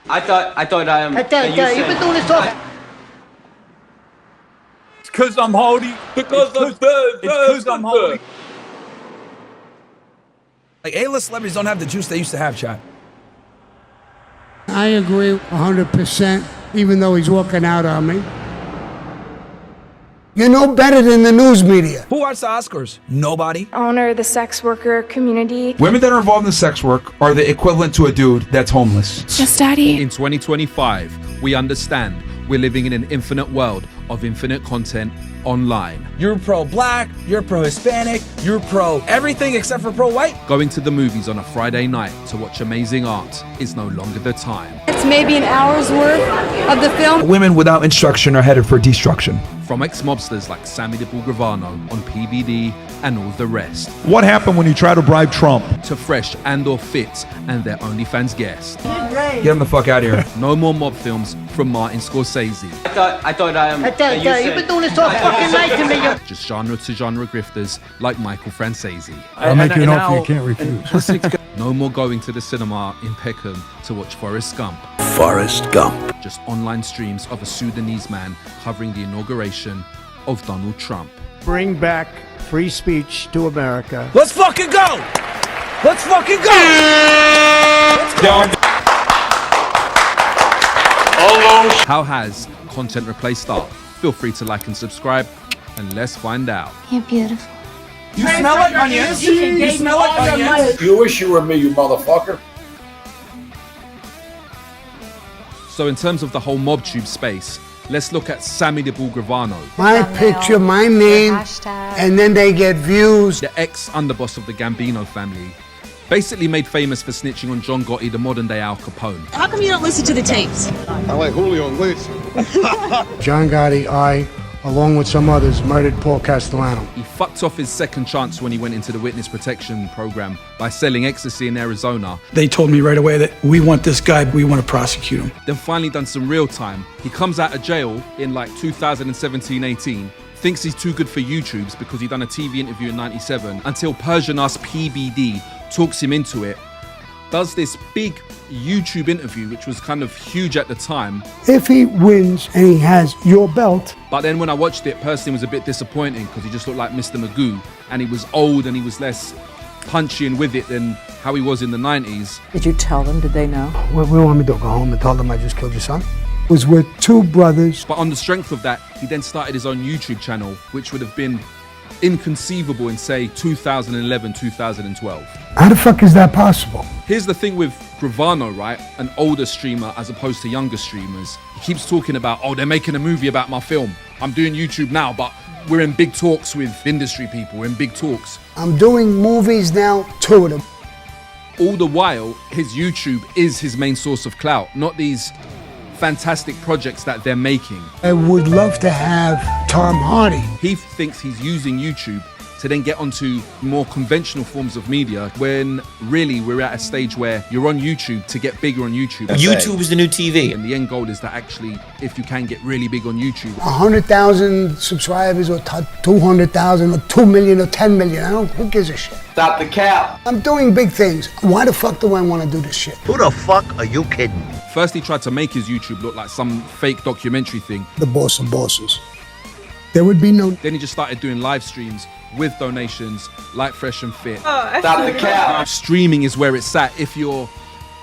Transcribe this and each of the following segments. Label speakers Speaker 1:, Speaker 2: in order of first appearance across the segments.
Speaker 1: I thought
Speaker 2: you've been doing this talk.
Speaker 3: It's because I'm Hardy. Because I'm Hardy. Like, A-list celebrities don't have the juice they used to have, chat.
Speaker 2: I agree 100%, even though he's walking out on me. You're no better than the news media.
Speaker 3: Who watched the Oscars? Nobody.
Speaker 4: Honor the sex worker community.
Speaker 5: Women that are involved in sex work are the equivalent to a dude that's homeless.
Speaker 4: Yes, Daddy.
Speaker 6: In 2025, we understand we're living in an infinite world of infinite content online.
Speaker 3: You're pro-black, you're pro-Hispanic, you're pro everything except for pro-white.
Speaker 6: Going to the movies on a Friday night to watch amazing art is no longer the time.
Speaker 4: It's maybe an hour's worth of the film.
Speaker 5: Women without instruction are headed for destruction.
Speaker 6: From ex-mobsters like Sammy Gravano on PBD and all the rest.
Speaker 7: What happened when you try to bribe Trump?
Speaker 6: To Fresh and or Fit and their OnlyFans guest.
Speaker 5: Get them the fuck out of here.
Speaker 6: No more mob films from Martin Scorsese.
Speaker 1: I thought
Speaker 2: you've been doing this talk fucking night to me.
Speaker 6: Just genre to genre grifters like Michael Francese.
Speaker 7: I'll make you an offer you can't refuse.
Speaker 6: No more going to the cinema in Peckham to watch Forrest Gump.
Speaker 8: Forrest Gump.
Speaker 6: Just online streams of a Sudanese man covering the inauguration of Donald Trump.
Speaker 2: Bring back free speech to America.
Speaker 3: Let's fucking go! Let's fucking go! Let's go!
Speaker 6: How has content replaced art? Feel free to like and subscribe, and let's find out.
Speaker 4: You're beautiful.
Speaker 3: You smell like onions? You smell like onions?
Speaker 8: You wish you were me, you motherfucker.
Speaker 6: So in terms of the whole Mobtube space, let's look at Sammy Gravano,
Speaker 2: My picture, my name, and then they get views.
Speaker 6: the ex-underboss of the Gambino family, basically made famous for snitching on John Gotti, the modern-day Al Capone.
Speaker 9: How come you don't listen to the tapes?
Speaker 7: I like Julio Iglesias.
Speaker 2: John Gotti, along with some others, murdered Paul Castellano.
Speaker 6: He fucked off his second chance when he went into the witness protection program by selling ecstasy in Arizona.
Speaker 10: They told me right away that we want this guy, we want to prosecute him.
Speaker 6: Then finally done some real time. He comes out of jail in like 2017-18, thinks he's too good for YouTube's because he done a TV interview in 97 until Persian Us PBD talks him into it. Does this big YouTube interview, which was kind of huge at the time.
Speaker 2: If he wins and he has your belt.
Speaker 6: But then when I watched it, personally it was a bit disappointing because he just looked like Mr. Magoo and he was old and he was less punchy and with it than how he was in the 90s.
Speaker 9: Did you tell them? Did they know?
Speaker 2: What do you want me to do? Go home and tell them I just killed your son? It was with two brothers.
Speaker 6: But on the strength of that, he then started his own YouTube channel, which would have been inconceivable in, say, 2011, 2012.
Speaker 2: How the fuck is that possible?
Speaker 6: Here's the thing with Gravano, right? An older streamer as opposed to younger streamers. He keeps talking about, oh, they're making a movie about my film. I'm doing YouTube now, but we're in big talks with industry people. We're in big talks.
Speaker 2: I'm doing movies now, two of them.
Speaker 6: All the while, his YouTube is his main source of clout, not these fantastic projects that they're making.
Speaker 2: I would love to have Tom Hardy.
Speaker 6: He thinks he's using YouTube to then get onto more conventional forms of media when really we're at a stage where you're on YouTube to get bigger on YouTube.
Speaker 8: YouTube is the new TV.
Speaker 6: And the end goal is that actually, if you can get really big on YouTube.
Speaker 2: 100,000 subscribers or 200,000 or 2 million or 10 million. Who gives a shit?
Speaker 1: Stop the cap.
Speaker 2: I'm doing big things. Why the fuck do I want to do this shit?
Speaker 8: Who the fuck are you kidding?
Speaker 6: First he tried to make his YouTube look like some fake documentary thing.
Speaker 2: The boss of bosses. There would be no...
Speaker 6: Then he just started doing live streams with donations like Fresh and Fit.
Speaker 1: Stop the cap.
Speaker 6: Streaming is where it's at if you're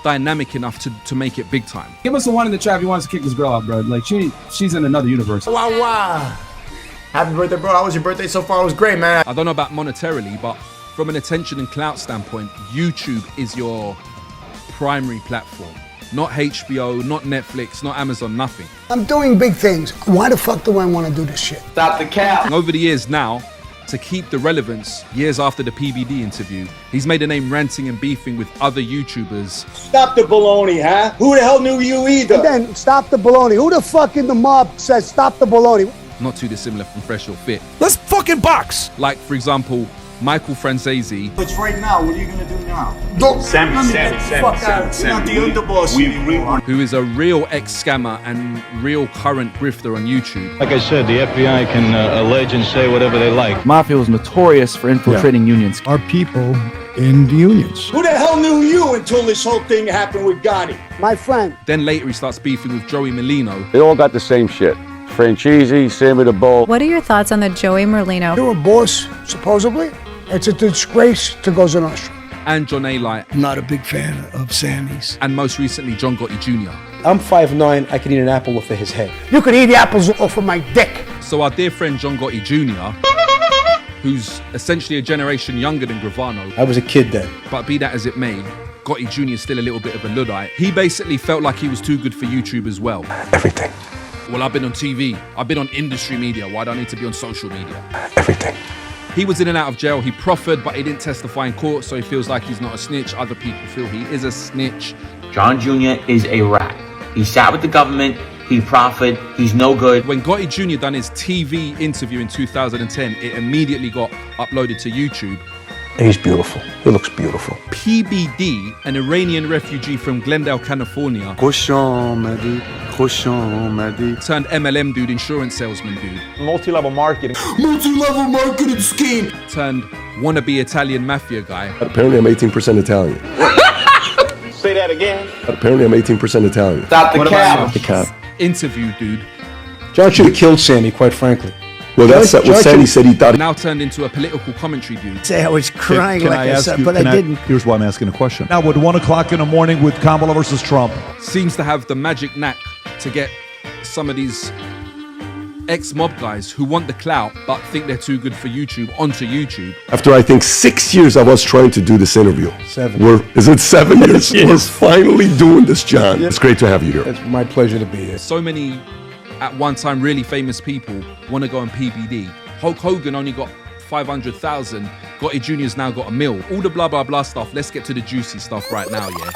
Speaker 6: dynamic enough to make it big time.
Speaker 11: Give us the one in the chat if you want us to kick this girl out, bro. Like, she's in another universe.
Speaker 12: Wow. Happy birthday, bro. How was your birthday so far? It was great, man.
Speaker 6: I don't know about monetarily, but from an attention and clout standpoint, YouTube is your primary platform. Not HBO, not Netflix, not Amazon, nothing.
Speaker 2: I'm doing big things. Why the fuck do I want to do this shit?
Speaker 1: Stop the cap.
Speaker 6: Over the years now, to keep the relevance, years after the PBD interview, he's made a name ranting and beefing with other YouTubers.
Speaker 12: Stop the baloney, huh? Who the hell knew you either?
Speaker 2: And then stop the baloney. Who the fuck in the mob says stop the baloney?
Speaker 6: Not too dissimilar from Fresh or Fit.
Speaker 3: Let's fucking box!
Speaker 6: Like, for example, Michael Franzese,
Speaker 3: It's right now. What are you gonna do now?
Speaker 12: Sammy.
Speaker 3: You're not the underboss anymore.
Speaker 6: who is a real ex-scammer and real current grifter on YouTube.
Speaker 7: Like I said, the FBI can allege and say whatever they like.
Speaker 11: Mafia was notorious for infiltrating unions.
Speaker 7: Our people in the unions.
Speaker 3: Who the hell knew you until this whole thing happened with Gotti?
Speaker 2: My friend.
Speaker 6: Then later he starts beefing with Joey Merlino.
Speaker 1: They all got the same shit. Franchise, Sammy the Bull.
Speaker 4: What are your thoughts on the Joey Merlino?
Speaker 2: You're a boss, supposedly. It's a disgrace to Cosa Nostra.
Speaker 6: And John A. Light,
Speaker 10: I'm not a big fan of Sammy's.
Speaker 6: and most recently John Gotti Jr.
Speaker 3: I'm 5'9". I can eat an apple off of his head.
Speaker 2: You could eat the apples off of my dick.
Speaker 6: So our dear friend John Gotti Jr., who's essentially a generation younger than Gravano,
Speaker 3: I was a kid then.
Speaker 6: but be that as it may, Gotti Jr. is still a little bit of a Luddite. He basically felt like he was too good for YouTube as well.
Speaker 8: Everything.
Speaker 6: Well, I've been on TV, I've been on industry media, why do I need to be on social media?
Speaker 8: Everything.
Speaker 6: He was in and out of jail, he proffered, but he didn't testify in court, so he feels like he's not a snitch. Other people feel he is a snitch.
Speaker 13: John Jr. is a rat. He sat with the government, he profited, he's no good.
Speaker 6: When Gotti Jr. done his TV interview in 2010, it immediately got uploaded to YouTube.
Speaker 8: He's beautiful. He looks beautiful.
Speaker 6: PBD, an Iranian refugee from Glendale, California, turned MLM dude, insurance salesman dude,
Speaker 12: Multi-level marketing.
Speaker 3: Multi-level marketing scheme.
Speaker 6: turned wannabe Italian mafia guy,
Speaker 8: Apparently I'm 18% Italian.
Speaker 12: Say that again.
Speaker 8: Apparently I'm 18% Italian.
Speaker 1: Stop the cap.
Speaker 8: The cap.
Speaker 6: interview dude,
Speaker 3: John should have killed Sammy, quite frankly.
Speaker 8: Well, that's what Sammy said he thought.
Speaker 6: now turned into a political commentary dude.
Speaker 2: Say I was crying like I said, but I didn't.
Speaker 7: Here's why I'm asking a question. Now, at 1 o'clock in the morning with Kamala versus Trump.
Speaker 6: Seems to have the magic knack to get some of these ex-mob guys who want the clout but think they're too good for YouTube onto YouTube.
Speaker 8: After I think 6 years I was trying to do this interview.
Speaker 3: 7.
Speaker 8: Is it 7 years?
Speaker 3: Yes.
Speaker 8: We're finally doing this, John. It's great to have you here.
Speaker 3: It's my pleasure to be here.
Speaker 6: So many, at one time, really famous people want to go on PBD. Hulk Hogan only got 500,000. Gotti Jr.'s now got $1 million. All the blah, blah, blah stuff. Let's get to the juicy stuff right now, yeah?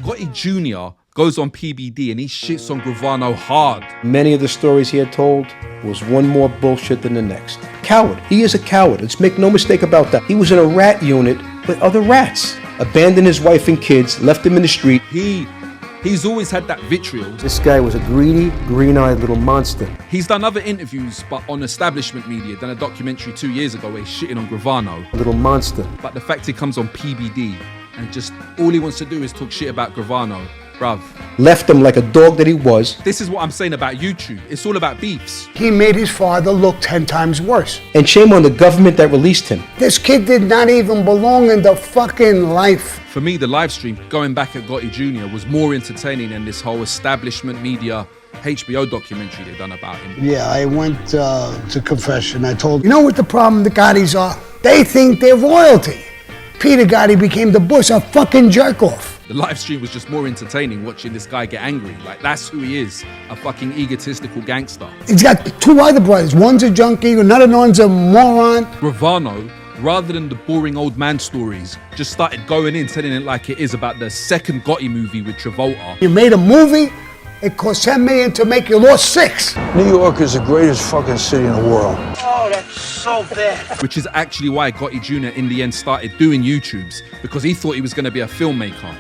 Speaker 6: Gotti Jr. goes on PBD and he shits on Gravano hard.
Speaker 3: Many of the stories he had told was one more bullshit than the next. Coward. He is a coward. Let's make no mistake about that. He was in a rat unit with other rats. Abandoned his wife and kids, left them in the street.
Speaker 6: He's always had that vitriol.
Speaker 3: This guy was a greedy, green-eyed little monster.
Speaker 6: He's done other interviews, but on establishment media, done a documentary 2 years ago where he's shitting on Gravano.
Speaker 3: A little monster.
Speaker 6: But the fact he comes on PBD and just all he wants to do is talk shit about Gravano, bruv.
Speaker 3: Left him like a dog that he was.
Speaker 6: This is what I'm saying about YouTube. It's all about beefs.
Speaker 2: He made his father look 10 times worse.
Speaker 3: And shame on the government that released him.
Speaker 2: This kid did not even belong in the fucking life.
Speaker 6: For me, the live stream, going back at Gotti Jr., was more entertaining than this whole establishment media HBO documentary they've done about him.
Speaker 2: Yeah, I went to confession. I told, you know what the problem the Gottis are? They think they're royalty. Peter Gotti became the boss, a fucking jerk off.
Speaker 6: The live stream was just more entertaining watching this guy get angry. Like, that's who he is, a fucking egotistical gangster.
Speaker 2: He's got 2 other brothers. One's a junkie, another one's a moron.
Speaker 6: Gravano, rather than the boring old man stories, just started going in, telling it like it is about the second Gotti movie with Travolta.
Speaker 2: You made a movie, it cost $10 million to make, you lost 6.
Speaker 10: New York is the greatest fucking city in the world.
Speaker 3: Oh, that's so bad.
Speaker 6: Which is actually why Gotti Jr. in the end started doing YouTubes, because he thought he was going to be a filmmaker.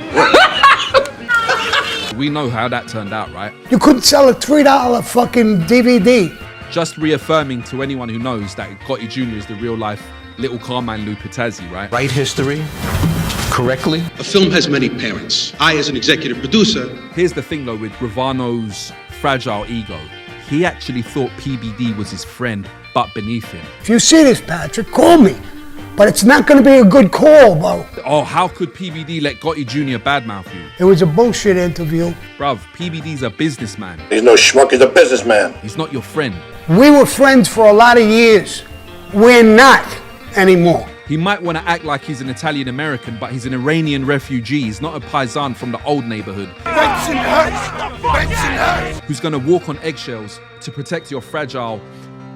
Speaker 6: We know how that turned out, right?
Speaker 2: You couldn't sell a $3 fucking DVD.
Speaker 6: Just reaffirming to anyone who knows that Gotti Jr. is the real life little Carmine Lou Patazzi, right?
Speaker 8: Write history correctly.
Speaker 14: A film has many parents. I, as an executive producer...
Speaker 6: Here's the thing, though, with Gravano's fragile ego. He actually thought PBD was his friend, but beneath him.
Speaker 2: If you see this, Patrick, call me. But it's not going to be a good call, bro.
Speaker 6: Oh, how could PBD let Gotti Jr. badmouth you?
Speaker 2: It was a bullshit interview.
Speaker 6: Bruv, PBD's a businessman.
Speaker 8: He's no schmuck, he's a businessman.
Speaker 6: He's not your friend.
Speaker 2: We were friends for a lot of years. We're not anymore.
Speaker 6: He might want to act like he's an Italian American, but he's an Iranian refugee. He's not a paisan from the old neighborhood. Who's going to walk on eggshells to protect your fragile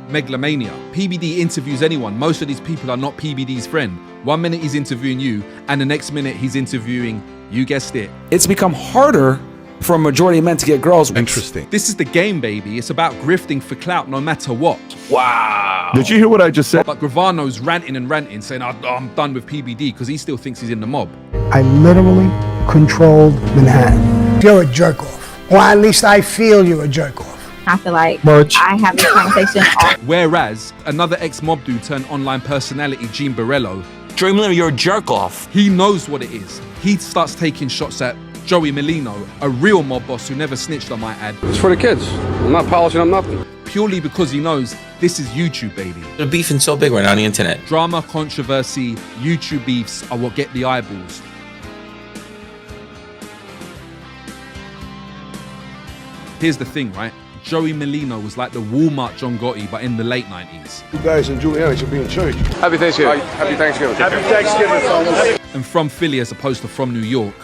Speaker 6: megalomania. PBD interviews anyone. Most of these people are not PBD's friend. 1 minute he's interviewing you, and the next minute he's interviewing, you guessed it.
Speaker 5: It's become harder
Speaker 11: for a majority of men to get girls.
Speaker 8: Interesting.
Speaker 6: This is the game, baby. It's about grifting for clout no matter what.
Speaker 8: Wow. Did you hear what I just said?
Speaker 6: But Gravano's ranting, saying, I'm done with PBD because he still thinks he's in the mob.
Speaker 2: I literally controlled Manhattan. You're a jerk off. Or at least I feel you're a jerk off.
Speaker 4: I feel like
Speaker 2: Merch.
Speaker 4: I have this conversation.
Speaker 6: Whereas another ex-mob dude turned online personality, Gene Borrello,
Speaker 13: Joey Merlino, you're a jerk off.
Speaker 6: he knows what it is. He starts taking shots at Joey Merlino, a real mob boss who never snitched, I might add.
Speaker 1: It's for the kids. I'm not polishing up nothing.
Speaker 6: Purely because he knows this is YouTube, baby.
Speaker 13: The beefing's so big right now on the internet.
Speaker 6: Drama, controversy, YouTube beefs are what get the eyeballs. Here's the thing, right? Joey Merlino was like the Walmart John Gotti, but in the late 90s.
Speaker 8: You guys and Giuliani should be in church.
Speaker 1: Happy Thanksgiving. Happy Thanksgiving.
Speaker 8: Happy Thanksgiving, fellas.
Speaker 6: And from Philly as opposed to from New York,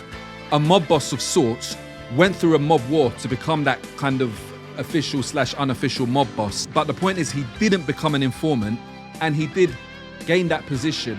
Speaker 6: a mob boss of sorts went through a mob war to become that kind of official/unofficial mob boss. But the point is he didn't become an informant, and he did gain that position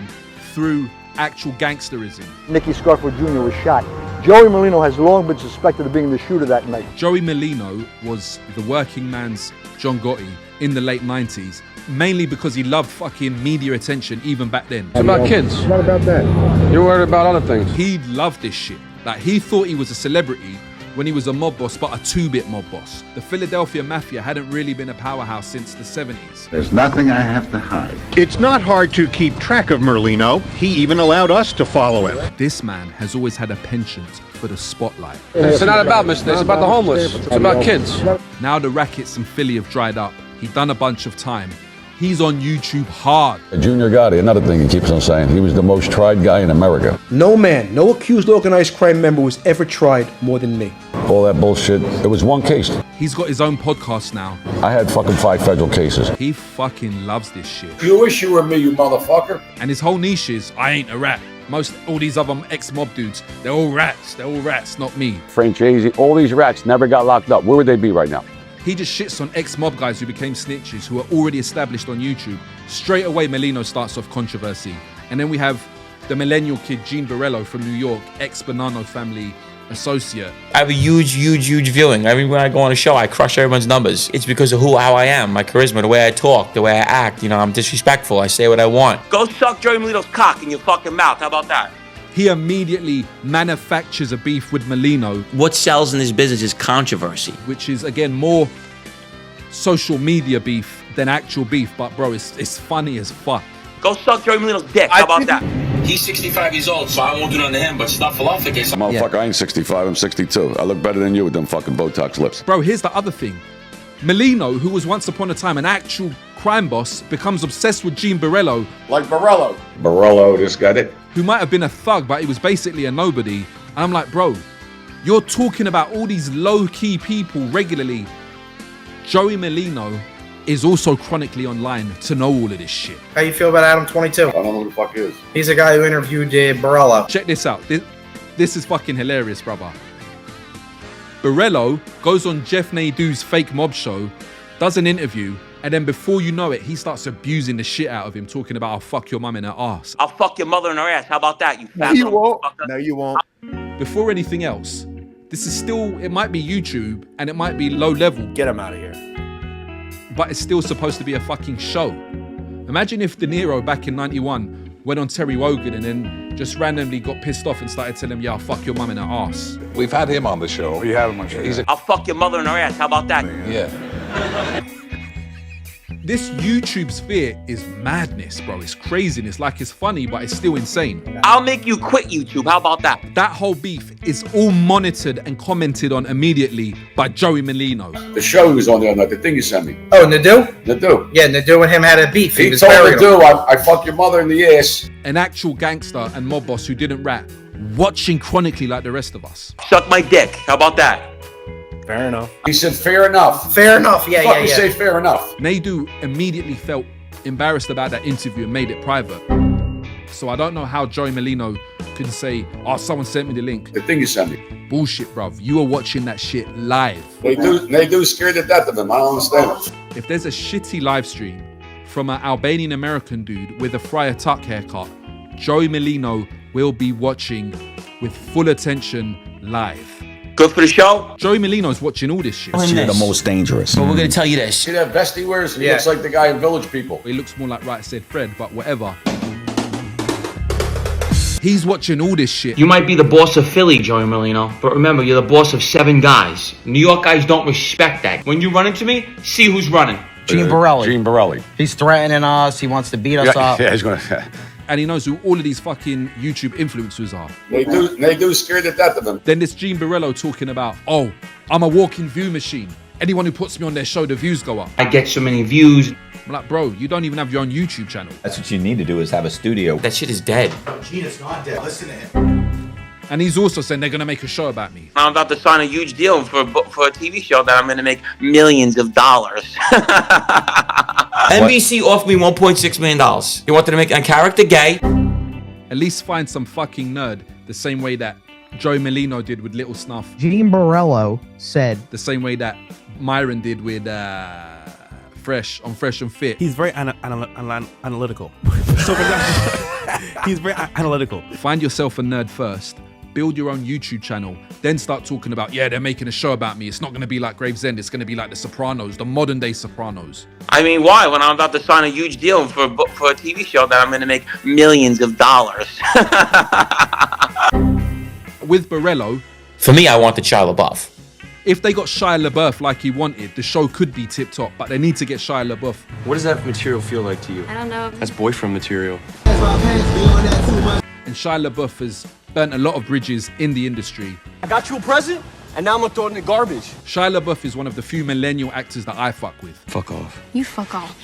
Speaker 6: through actual gangsterism.
Speaker 15: Nicky Scarford Jr. was shot. Joey Merlino has long been suspected of being the shooter that night.
Speaker 6: Joey Merlino was the working man's John Gotti in the late 90s, mainly because he loved fucking media attention even back then.
Speaker 1: It's about kids.
Speaker 15: It's not about that.
Speaker 1: You're worried about other things.
Speaker 6: He loved this shit. Like, he thought he was a celebrity when he was a mob boss, but a two-bit mob boss. The Philadelphia Mafia hadn't really been a powerhouse since the 70s.
Speaker 16: There's nothing I have to hide.
Speaker 17: It's not hard to keep track of Merlino. He even allowed us to follow him.
Speaker 6: This man has always had a penchant for the spotlight.
Speaker 1: It's not about mistakes, it's about the homeless. It's about kids.
Speaker 6: Now the rackets in Philly have dried up. He'd done a bunch of time. He's on YouTube hard.
Speaker 1: Junior Gotti, another thing he keeps on saying, he was the most tried guy in America.
Speaker 3: No man, no accused organized crime member was ever tried more than me.
Speaker 1: All that bullshit. It was one case.
Speaker 6: He's got his own podcast now.
Speaker 1: I had fucking 5 federal cases.
Speaker 6: He fucking loves this shit.
Speaker 8: You wish you were me, you motherfucker.
Speaker 6: And his whole niche is, I ain't a rat. All these other ex-mob dudes, they're all rats, not me.
Speaker 1: Franchisee, all these rats never got locked up. Where would they be right now?
Speaker 6: He just shits on ex-mob guys who became snitches, who are already established on YouTube. Straight away, Merlino starts off controversy. And then we have the millennial kid, Gene Borrello from New York, ex-Bonanno family associate.
Speaker 13: I have a huge viewing. Every when I go on a show, I crush everyone's numbers. It's because of how I am, my charisma, the way I talk, the way I act. You know, I'm disrespectful. I say what I want. Go suck Joey Merlino's cock in your fucking mouth. How about that?
Speaker 6: He immediately manufactures a beef with Merlino.
Speaker 13: What sells in this business is controversy.
Speaker 6: Which is, again, more social media beef than actual beef. But, bro, it's funny as fuck.
Speaker 13: Go suck Joey Merlino's dick. How about that? He's 65 years old, so I won't do nothing to him, but stuff falafel.
Speaker 1: Motherfucker, I ain't 65, I'm 62. I look better than you with them fucking Botox lips.
Speaker 6: Bro, here's the other thing. Merlino, who was once upon a time an actual crime boss, becomes obsessed with Gene Borrello.
Speaker 8: Like Borrello.
Speaker 1: Borrello, this got it.
Speaker 6: Who might have been a thug, but he was basically a nobody. And I'm like, bro, you're talking about all these low-key people regularly. Joey Merlino is also chronically online to know all of this shit.
Speaker 12: How you feel about Adam 22?
Speaker 8: I don't know who the fuck is.
Speaker 12: He's a guy who interviewed Borrello.
Speaker 6: Check this out. This is fucking hilarious, brother. Borrello goes on Jeff Nadeau's fake mob show, does an interview, and then before you know it, he starts abusing the shit out of him, talking about, I'll fuck your mum in her ass.
Speaker 13: I'll fuck your mother in her ass. How about that, you fat
Speaker 8: No, you won't. No, you won't.
Speaker 6: Before anything else, this is still, it might be YouTube, and it might be low level.
Speaker 12: Get him out of here.
Speaker 6: But it's still supposed to be a fucking show. Imagine if De Niro back in 91 went on Terry Wogan and then just randomly got pissed off and started telling him, yeah, I'll fuck your mum in her ass.
Speaker 16: We've had him on the show.
Speaker 1: We have him on the show.
Speaker 13: I'll fuck your mother in her ass. How about that?
Speaker 1: Yeah.
Speaker 6: This YouTube sphere is madness, bro. It's craziness. Like, it's funny, but it's still insane.
Speaker 13: I'll make you quit YouTube. How about that?
Speaker 6: That whole beef is all monitored and commented on immediately by Joey Merlino.
Speaker 8: The show he was on the other night, the thing you sent me.
Speaker 12: Oh, Nadeau?
Speaker 8: Nadeau.
Speaker 12: Yeah, Nadeau and him had a beef.
Speaker 8: He told Nadeau, I fuck your mother in the ass.
Speaker 6: An actual gangster and mob boss who didn't rat, watching chronically like the rest of us.
Speaker 13: Suck my dick. How about that?
Speaker 12: Fair enough.
Speaker 8: He said, fair enough.
Speaker 12: Fair enough, yeah.
Speaker 8: You say fair enough.
Speaker 6: Nadeau immediately felt embarrassed about that interview and made it private. So I don't know how Joey Merlino could say, oh, someone sent me the link.
Speaker 8: The thing you sent me.
Speaker 6: Bullshit, bruv. You were watching that shit live.
Speaker 8: Nadeau scared to death of him. I don't understand it.
Speaker 6: If there's a shitty live stream from an Albanian American dude with a Friar Tuck haircut, Joey Merlino will be watching with full attention live.
Speaker 13: Good for the show?
Speaker 6: Joey Merlino's watching all this shit.
Speaker 13: You're the
Speaker 1: most dangerous.
Speaker 13: But we're gonna tell you this.
Speaker 8: See that vest he wears? He looks like the guy in Village People.
Speaker 6: He looks more like Right Said Fred, but whatever. He's watching all this shit.
Speaker 13: You might be the boss of Philly, Joey Merlino, but remember, you're the boss of 7 guys. New York guys don't respect that. When you run into me, see who's running.
Speaker 18: Gene Borrello.
Speaker 1: Gene Borrello.
Speaker 18: He's threatening us. He wants to beat us up.
Speaker 1: Yeah, he's gonna.
Speaker 6: And he knows who all of these fucking YouTube influencers are.
Speaker 8: They do scare the death of him.
Speaker 6: Then this Gene Borrello talking about, oh, I'm a walking view machine. Anyone who puts me on their show, the views go up.
Speaker 13: I get so many views.
Speaker 6: I'm like, bro, you don't even have your own YouTube channel.
Speaker 19: That's what you need to do is have a studio.
Speaker 13: That shit is dead.
Speaker 12: Gene is not dead. Listen to him.
Speaker 6: And he's also saying they're gonna make a show about me.
Speaker 13: I'm about to sign a huge deal for a TV show that I'm gonna make millions of dollars. NBC offered me $1.6 million. He wanted to make a character gay.
Speaker 6: At least find some fucking nerd, the same way that Joey Merlino did with Little Snuff.
Speaker 20: Gene Borrello said
Speaker 6: the same way that Myron did with Fresh and Fit.
Speaker 21: He's very analytical. He's very analytical.
Speaker 6: Find yourself a nerd first. Build your own YouTube channel. Then start talking about, yeah, they're making a show about me. It's not going to be like Gravesend. It's going to be like The Sopranos, the modern day Sopranos.
Speaker 13: I mean, why? When I'm about to sign a huge deal for a TV show that I'm gonna make millions of dollars.
Speaker 6: With Borrello,
Speaker 13: for me, I want the Shia LaBeouf.
Speaker 6: If they got Shia LaBeouf like he wanted, the show could be tip-top, but they need to get Shia LaBeouf.
Speaker 22: What does that material feel like to you?
Speaker 4: I don't know.
Speaker 22: That's boyfriend material.
Speaker 6: And Shia LaBeouf has burnt a lot of bridges in the industry.
Speaker 23: I got you a present, and now I'm gonna throw it in the garbage.
Speaker 6: Shia LaBeouf is one of the few millennial actors that I fuck with.
Speaker 22: Fuck off.
Speaker 4: You fuck off.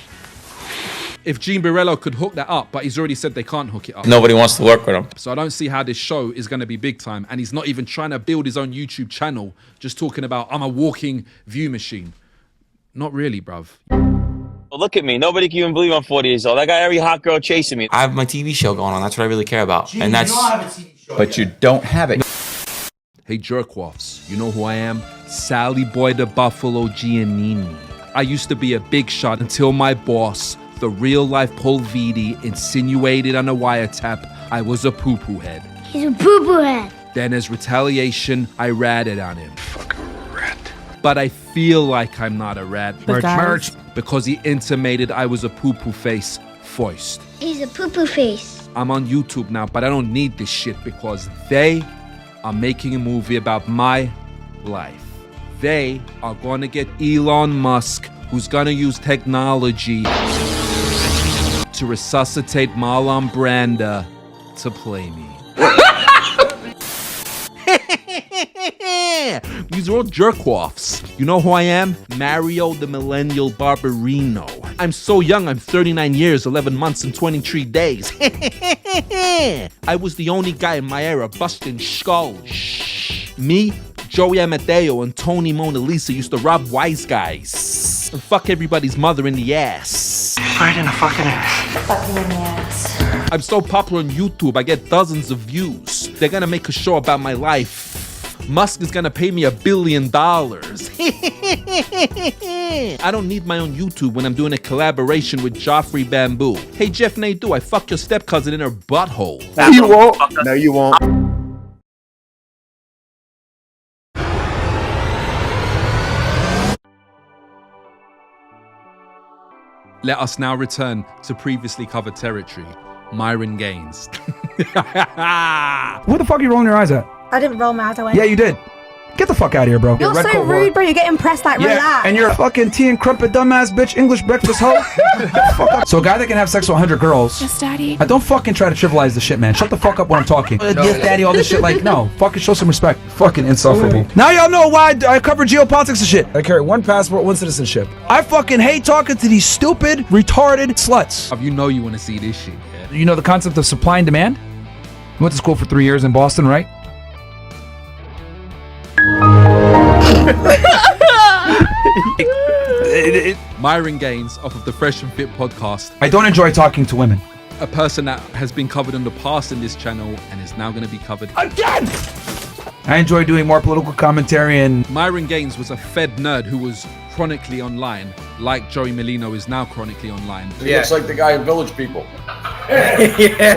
Speaker 6: If Gene Borrello could hook that up, but he's already said they can't hook it up.
Speaker 13: Nobody wants to work with him.
Speaker 6: So I don't see how this show is going to be big time. And he's not even trying to build his own YouTube channel, just talking about, I'm a walking view machine. Not really, bruv.
Speaker 13: Well, look at me. Nobody can even believe I'm 40 years old. I got every hot girl chasing me. I have my TV show going on. That's what I really care about.
Speaker 12: Gene,
Speaker 13: and that's.
Speaker 12: You don't have a TV show
Speaker 19: but
Speaker 12: yet.
Speaker 19: you don't have it.
Speaker 6: Hey, jerk-offs. You know who I am? Sally Boy the Buffalo Giannini. I used to be a big shot until my boss, the real-life Paul Vitti, insinuated on a wiretap I was a poo-poo head.
Speaker 24: He's a poo-poo head.
Speaker 6: Then as retaliation, I ratted on him.
Speaker 19: Fucking rat.
Speaker 6: But I feel like I'm not a rat.
Speaker 20: Merch.
Speaker 6: Because he intimated I was a poo-poo face first.
Speaker 24: He's a poo-poo face.
Speaker 6: I'm on YouTube now, but I don't need this shit because they are making a movie about my life. They are going to get Elon Musk, who's going to use technology to resuscitate Marlon Brando to play me. These are all jerk-offs. You know who I am? Mario the Millennial Barbarino. I'm so young, I'm 39 years, 11 months, and 23 days. I was the only guy in my era busting skulls. Me, Joey Amadeo, and Tony Mona Lisa used to rob wise guys and fuck everybody's mother in the ass.
Speaker 23: Right in the fucking ass.
Speaker 4: Fuck you in the ass.
Speaker 6: I'm so popular on YouTube, I get dozens of views. They're gonna make a show about my life. Musk is gonna pay me $1 billion. I don't need my own YouTube when I'm doing a collaboration with Joffrey Bamboo. Hey, Jeff Nadeau, I fucked your step-cousin in her butthole.
Speaker 17: No, you won't. No, you won't.
Speaker 6: Let us now return to previously covered territory. Myron Gaines.
Speaker 11: What the fuck are you rolling your eyes at?
Speaker 4: I didn't roll my eyes. I went.
Speaker 11: Yeah, you did. Get the fuck out of here, bro.
Speaker 4: You're so rude, bro. You're getting pressed like relax.
Speaker 11: And you're a fucking tea and crumpet dumbass bitch, English breakfast hoe. Fuck up. So a guy that can have sex with 100 girls.
Speaker 4: Yes, daddy.
Speaker 11: Don't fucking try to trivialize the shit, man. Shut the fuck up when I'm talking. Yes, daddy, all this shit. Like, no. Fucking show some respect. Fucking insufferable. Now y'all know why I cover geopolitics and shit. I carry 1 passport, 1 citizenship. I fucking hate talking to these stupid, retarded sluts.
Speaker 6: You know you want to see this shit, yeah?
Speaker 11: You know the concept of supply and demand? You went to school for 3 years in Boston, right?
Speaker 6: Myron Gaines off of the Fresh and Fit podcast.
Speaker 11: I don't enjoy talking to women.
Speaker 6: A person that has been covered in the past in this channel and is now going to be covered
Speaker 11: again. I enjoy doing more political commentary and...
Speaker 6: Myron Gaines was a Fed nerd who was chronically online, like Joey Merlino is now chronically online.
Speaker 8: He looks like the guy in Village People.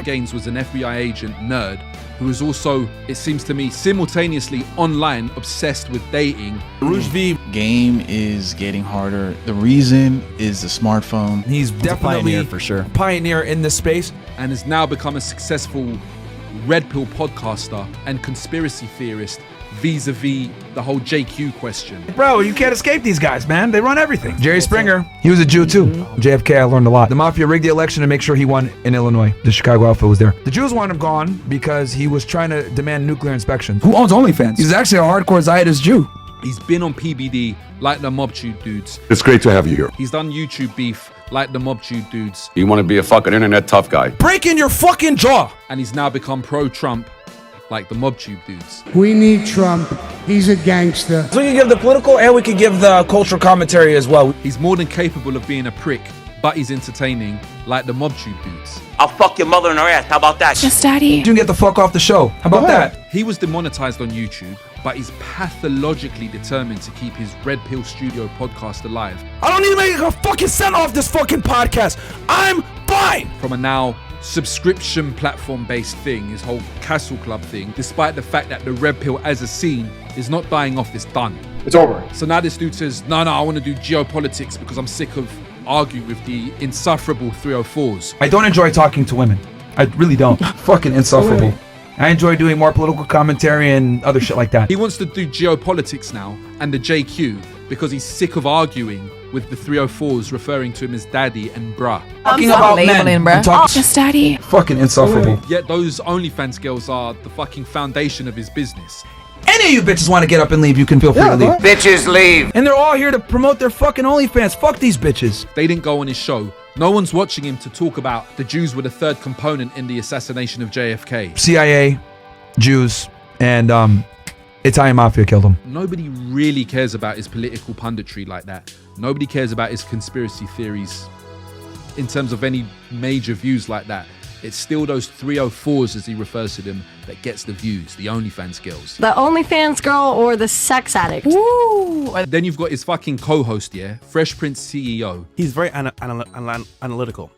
Speaker 6: Gaines was an FBI agent nerd who is also, it seems to me, simultaneously online obsessed with dating.
Speaker 7: Rouge V. Game is getting harder. The reason is the smartphone.
Speaker 11: He's definitely
Speaker 21: pioneer for sure.
Speaker 11: Pioneer in this space.
Speaker 6: And has now become a successful red pill podcaster and conspiracy theorist vis-a-vis the whole JQ question.
Speaker 11: Bro, you can't escape these guys, man. They run everything. Jerry Springer, he was a Jew too. JFK, I learned a lot. The Mafia rigged the election to make sure he won in Illinois. The Chicago outfit was there. The Jews wanted him gone because he was trying to demand nuclear inspections. Who owns OnlyFans? He's actually a hardcore Zionist Jew.
Speaker 6: He's been on PBD like the Mobtube dudes.
Speaker 1: It's great to have you here.
Speaker 6: He's done YouTube beef like the Mobtube dudes.
Speaker 1: You want to be a fucking internet tough guy.
Speaker 11: Break in your fucking jaw.
Speaker 6: And he's now become pro-Trump like the Mobtube dudes.
Speaker 2: We need Trump. He's a gangster.
Speaker 11: So we can give the political and we can give the cultural commentary as well.
Speaker 6: He's more than capable of being a prick, but he's entertaining like the Mobtube dudes.
Speaker 13: I'll fuck your mother in her ass. How about that?
Speaker 4: Yes, Daddy.
Speaker 11: You can get the fuck off the show. How about that?
Speaker 6: He was demonetized on YouTube, but he's pathologically determined to keep his Red Pill Studio podcast alive.
Speaker 11: I don't need to make a fucking cent off this fucking podcast. I'm fine.
Speaker 6: From a now subscription platform-based thing, his whole Castle Club thing, despite the fact that the Red Pill as a scene is not dying off, it's done.
Speaker 12: It's over.
Speaker 6: So now this dude says, no, I want to do geopolitics because I'm sick of arguing with the insufferable 304s.
Speaker 11: I don't enjoy talking to women. I really don't. Fucking insufferable. I enjoy doing more political commentary and other shit like that.
Speaker 6: He wants to do geopolitics now and the JQ because he's sick of arguing with the 304s referring to him as daddy and bruh.
Speaker 11: Talking about men.
Speaker 4: bruh. Yes, Daddy.
Speaker 11: Fucking insufferable.
Speaker 6: Yet those OnlyFans girls are the fucking foundation of his business.
Speaker 11: Any of you bitches want to get up and leave, you can feel free to leave.
Speaker 13: Bitches leave.
Speaker 11: And they're all here to promote their fucking OnlyFans. Fuck these bitches.
Speaker 6: They didn't go on his show. No one's watching him to talk about the Jews were the third component in the assassination of JFK.
Speaker 11: CIA, Jews, and Italian Mafia killed him.
Speaker 6: Nobody really cares about his political punditry like that. Nobody cares about his conspiracy theories in terms of any major views like that. It's still those 304s, as he refers to them, that gets the views, the OnlyFans girls.
Speaker 4: The OnlyFans girl or the sex addict? Woo!
Speaker 6: Then you've got his fucking co-host, yeah? Fresh Prince CEO.
Speaker 21: He's very analytical.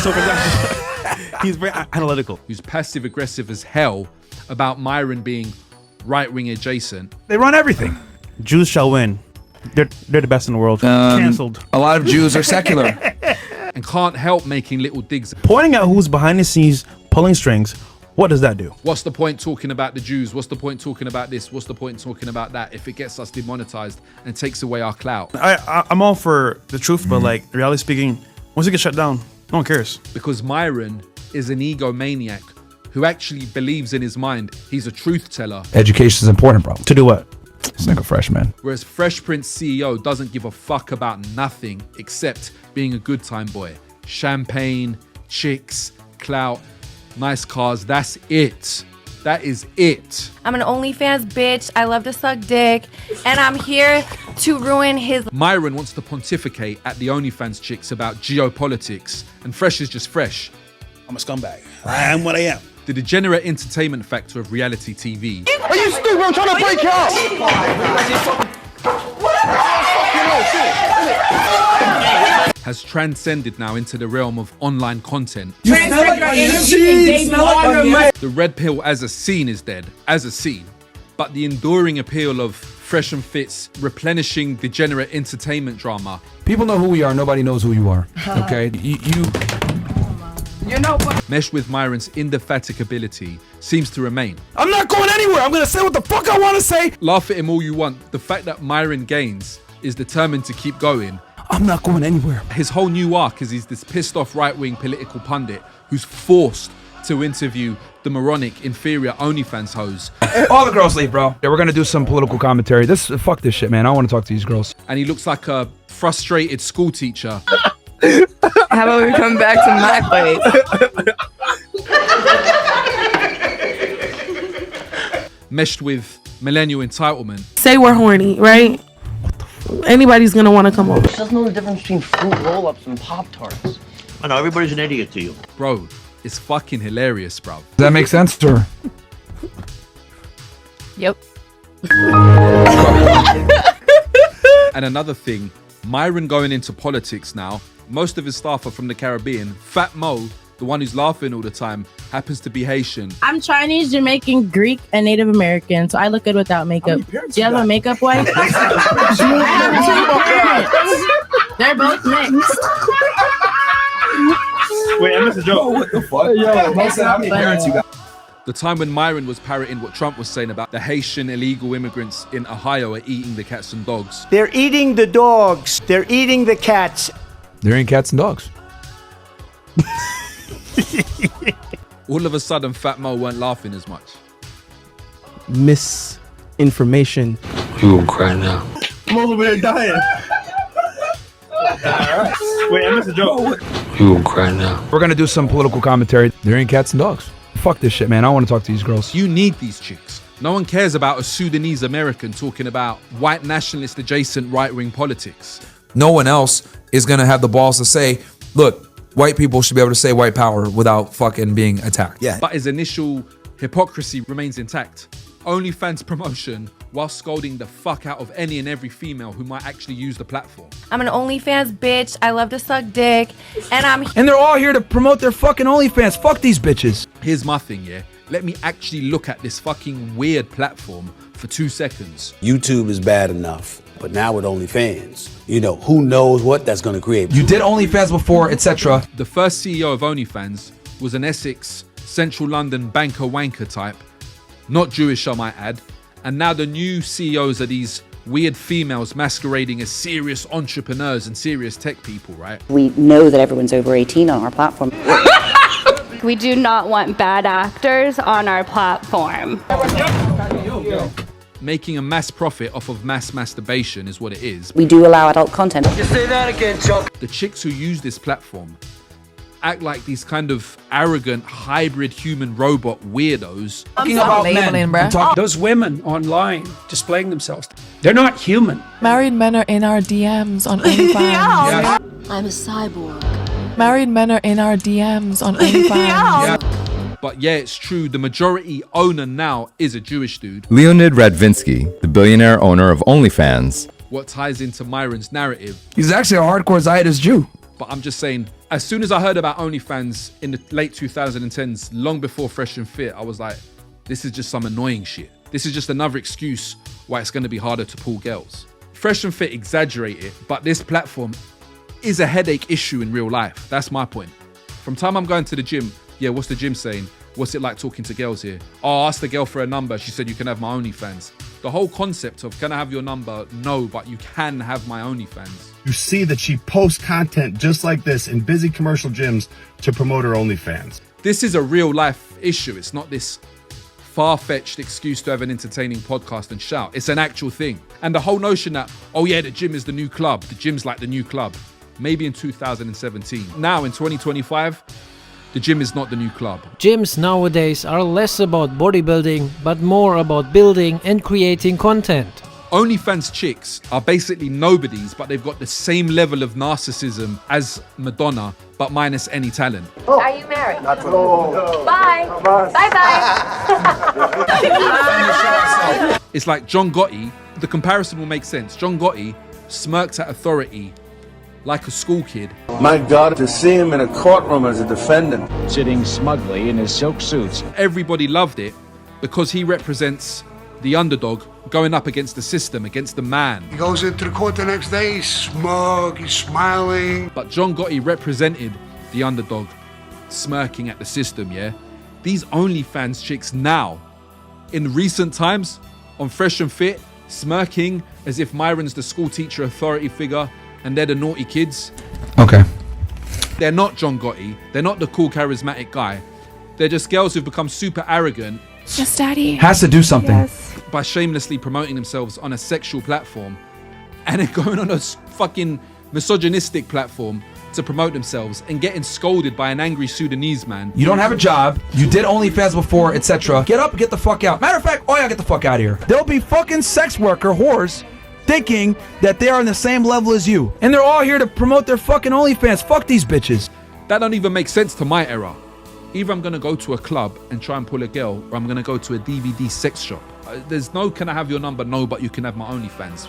Speaker 21: So for example, he's very analytical.
Speaker 6: Who's passive-aggressive as hell about Myron being right-wing adjacent.
Speaker 11: They run everything.
Speaker 21: Jews shall win. They're the best in the world. Cancelled.
Speaker 11: A lot of Jews are secular.
Speaker 6: And can't help making little digs.
Speaker 21: Pointing out who's behind the scenes pulling strings, what does that do?
Speaker 6: What's the point talking about the Jews? What's the point talking about this? What's the point talking about that if it gets us demonetized and takes away our clout?
Speaker 21: I'm all for the truth, but like, reality speaking, once it gets shut down, no one cares.
Speaker 6: Because Myron is an egomaniac who actually believes in his mind he's a truth teller.
Speaker 11: Education is important, bro. To do what? It's like a freshman.
Speaker 6: Whereas Fresh Prince CEO doesn't give a fuck about nothing except being a good time boy. Champagne, chicks, clout, nice cars, that's it. That is it.
Speaker 4: I'm an OnlyFans bitch. I love to suck dick. And I'm here to ruin his...
Speaker 6: Myron wants to pontificate at the OnlyFans chicks about geopolitics. And Fresh is just Fresh.
Speaker 21: I'm a scumbag. I am what I am.
Speaker 6: The degenerate entertainment factor of reality TV.
Speaker 15: Are you stupid? I'm trying to break you up.
Speaker 6: Has transcended now into the realm of online content.
Speaker 11: You smell like a
Speaker 6: The red pill as a scene is dead, as a scene. But the enduring appeal of Fresh and Fit's replenishing degenerate entertainment drama.
Speaker 11: People know who we are, nobody knows who you are. Okay? You know what?
Speaker 6: Meshed with Myron's indefatigability seems to remain.
Speaker 11: I'm not going anywhere. I'm going to say what the fuck I want to say.
Speaker 6: Laugh at him all you want. The fact that Myron Gaines is determined to keep going.
Speaker 11: I'm not going anywhere.
Speaker 6: His whole new arc is he's this pissed off right-wing political pundit who's forced to interview the moronic, inferior OnlyFans hoes.
Speaker 11: All the girls leave, bro. Yeah, we're going to do some political commentary. Fuck this shit, man. I don't want to talk to these girls.
Speaker 6: And he looks like a frustrated school teacher.
Speaker 9: How about we come back to my place?
Speaker 6: Meshed with millennial entitlement.
Speaker 9: Say we're horny, right? Anybody's gonna want to come over.
Speaker 18: She doesn't know the difference between fruit roll-ups and Pop-Tarts.
Speaker 10: I know, everybody's an idiot to you.
Speaker 6: Bro, it's fucking hilarious, bro.
Speaker 11: Does that make sense to her?
Speaker 9: Yep.
Speaker 6: And another thing, Myron going into politics now. Most of his staff are from the Caribbean. Fat Mo The one who's laughing all the time happens to be Haitian.
Speaker 9: I'm Chinese, Jamaican, Greek, and Native American, so I look good without makeup. Do you have a makeup wife? I have 2 parents. They're both mixed.
Speaker 21: Wait, I missed a joke.
Speaker 11: What the fuck? Yo, how many parents you got?
Speaker 6: The time when Myron was parroting what Trump was saying about the Haitian illegal immigrants in Ohio are eating the cats and dogs.
Speaker 3: They're eating the dogs. They're eating the cats.
Speaker 11: They're eating cats and dogs.
Speaker 6: All of a sudden, Fat Mo weren't laughing as much.
Speaker 18: Misinformation.
Speaker 22: You won't cry now.
Speaker 21: I'm over here dying. Wait, I missed a joke.
Speaker 22: You won't cry now.
Speaker 11: We're gonna do some political commentary. They're eating cats and dogs. Fuck this shit, man. I don't want to talk to these girls.
Speaker 6: You need these chicks. No one cares about a Sudanese American talking about white nationalist adjacent right-wing politics.
Speaker 11: No one else is gonna have the balls to say, look, white people should be able to say white power without fucking being attacked. Yeah.
Speaker 6: But his initial hypocrisy remains intact. OnlyFans promotion while scolding the fuck out of any and every female who might actually use the platform.
Speaker 4: I'm an OnlyFans bitch. I love to suck dick.
Speaker 11: And they're all here to promote their fucking OnlyFans. Fuck these bitches.
Speaker 6: Here's my thing, yeah? Let me actually look at this fucking weird platform for 2 seconds.
Speaker 5: YouTube is bad enough, but now with OnlyFans, you know, who knows what that's gonna create.
Speaker 11: You did OnlyFans before, etc.
Speaker 6: The first CEO of OnlyFans was an Essex, Central London banker wanker type. Not Jewish, I might add. And now the new CEOs are these weird females masquerading as serious entrepreneurs and serious tech people, right?
Speaker 14: We know that everyone's over 18 on our platform.
Speaker 16: We do not want bad actors on our platform.
Speaker 6: Making a mass profit off of mass masturbation is what it is.
Speaker 14: We do allow adult content.
Speaker 3: You say that again, Chuck.
Speaker 6: The chicks who use this platform act like these kind of arrogant hybrid human robot weirdos.
Speaker 11: Talking about men.
Speaker 25: Those women online displaying themselves, they're not human.
Speaker 26: Married men are in our DMs on OnlyFans.
Speaker 24: I'm a cyborg.
Speaker 26: Married men are in our DMs on OnlyFans.
Speaker 6: But yeah, it's true, the majority owner now is a Jewish dude.
Speaker 27: Leonid Radvinsky, the billionaire owner of OnlyFans.
Speaker 6: What ties into Myron's narrative.
Speaker 11: He's actually a hardcore Zionist Jew.
Speaker 6: But I'm just saying, as soon as I heard about OnlyFans in the late 2010s, long before Fresh and Fit, I was like, this is just some annoying shit. This is just another excuse why it's going to be harder to pull girls. Fresh and Fit exaggerate it, but this platform is a headache issue in real life. That's my point. From time I'm going to the gym, yeah, what's the gym saying? What's it like talking to girls here? Oh, I asked the girl for a number. She said, you can have my OnlyFans. The whole concept of, can I have your number? No, but you can have my OnlyFans.
Speaker 28: You see that she posts content just like this in busy commercial gyms to promote her OnlyFans.
Speaker 6: This is a real life issue. It's not this far-fetched excuse to have an entertaining podcast and shout. It's an actual thing. And the whole notion that, oh yeah, the gym is the new club. The gym's like the new club. Maybe in 2017. Now in 2025, the gym is not the new club.
Speaker 29: Gyms nowadays are less about bodybuilding, but more about building and creating content.
Speaker 6: OnlyFans chicks are basically nobodies, but they've got the same level of narcissism as Madonna, but minus any talent.
Speaker 24: Oh. Are you married?
Speaker 28: Not for long.
Speaker 24: Bye. Bye-bye.
Speaker 6: It's like John Gotti, the comparison will make sense. John Gotti smirks at authority like a school kid.
Speaker 30: My God, to see him in a courtroom as a defendant.
Speaker 31: Sitting smugly in his silk suits.
Speaker 6: Everybody loved it because he represents the underdog going up against the system, against the man.
Speaker 2: He goes into the court the next day, he's smug, he's smiling.
Speaker 6: But John Gotti represented the underdog, smirking at the system, yeah? These OnlyFans chicks now, in recent times, on Fresh and Fit, smirking as if Myron's the school teacher authority figure and they're the naughty kids.
Speaker 11: Okay.
Speaker 6: They're not John Gotti. They're not the cool, charismatic guy. They're just girls who've become super arrogant.
Speaker 26: Yes, Daddy.
Speaker 11: Has to do something.
Speaker 26: Yes.
Speaker 6: By shamelessly promoting themselves on a sexual platform and then going on a fucking misogynistic platform to promote themselves and getting scolded by an angry Sudanese man.
Speaker 11: You don't have a job. You did OnlyFans before, etc. Get up and get the fuck out. Matter of fact, oh yeah, get the fuck out of here. There'll be fucking sex worker whores thinking that they are on the same level as you. And they're all here to promote their fucking OnlyFans. Fuck these bitches.
Speaker 6: That don't even make sense to my era. Either I'm gonna go to a club and try and pull a girl, or I'm gonna go to a DVD sex shop. There's no, can I have your number? No, but you can have my OnlyFans.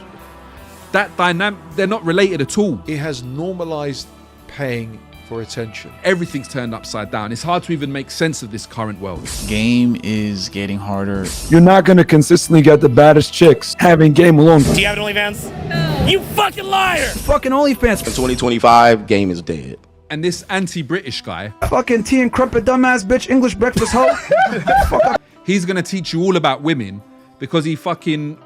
Speaker 6: That dynamic, they're not related at all.
Speaker 32: It has normalized paying
Speaker 21: for attention.
Speaker 6: Everything's turned upside down. It's hard to even make sense of this current world.
Speaker 1: Game is getting harder.
Speaker 11: You're not gonna consistently get the baddest chicks having game alone.
Speaker 7: Do you have an OnlyFans? No. You fucking liar!
Speaker 11: Fucking OnlyFans.
Speaker 8: In 2025, game is dead.
Speaker 6: And this anti-British guy,
Speaker 11: fucking tea and crumpet dumbass bitch, English breakfast hoe.
Speaker 6: he's gonna teach you all about women because he fucking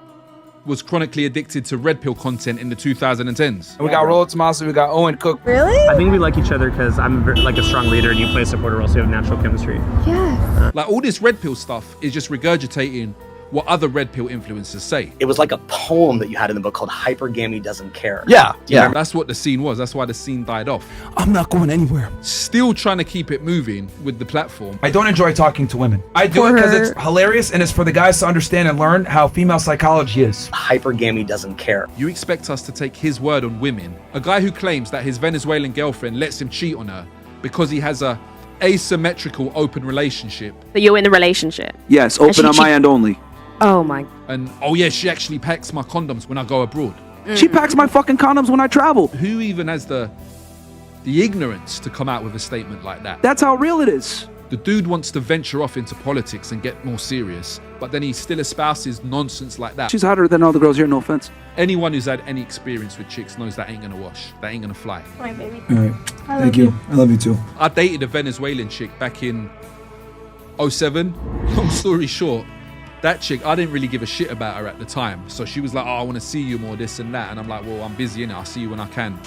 Speaker 6: was chronically addicted to red pill content in the 2010s.
Speaker 11: We got Roll Tommaso, we got Owen Cook.
Speaker 10: Really? I think we like each other because I'm like a strong leader and you play a supporter role, so we have natural chemistry.
Speaker 4: Yeah.
Speaker 6: Like all this red pill stuff is just regurgitating what other red pill influencers say.
Speaker 18: It was like a poem that you had in the book called Hypergamy Doesn't Care.
Speaker 11: Yeah.
Speaker 6: That's what the scene was. That's why the scene died off.
Speaker 11: I'm not going anywhere.
Speaker 6: Still trying to keep it moving with the platform.
Speaker 11: I don't enjoy talking to women. I do it because it's hilarious and it's for the guys to understand and learn how female psychology is.
Speaker 18: Hypergamy doesn't care.
Speaker 6: You expect us to take his word on women? A guy who claims that his Venezuelan girlfriend lets him cheat on her because he has a asymmetrical open relationship.
Speaker 12: That you're in the relationship?
Speaker 11: Yes, open on my end only.
Speaker 12: Oh my.
Speaker 6: And oh yeah, she actually packs my condoms when I go abroad.
Speaker 11: She packs my fucking condoms when I travel.
Speaker 6: Who even has the ignorance to come out with a statement like that?
Speaker 11: That's how real it is.
Speaker 6: The dude wants to venture off into politics and get more serious, but then he still espouses nonsense like that.
Speaker 11: She's hotter than all the girls here, no offense.
Speaker 6: Anyone who's had any experience with chicks knows that ain't gonna wash. That ain't gonna fly.
Speaker 12: My baby.
Speaker 11: All right. Thank you. I love you too.
Speaker 6: I dated a Venezuelan chick back in 2007. Long story short, that chick, I didn't really give a shit about her at the time. So she was like, oh, I want to see you more, this and that. And I'm like, well, I'm busy, innit? I'll see you when I can.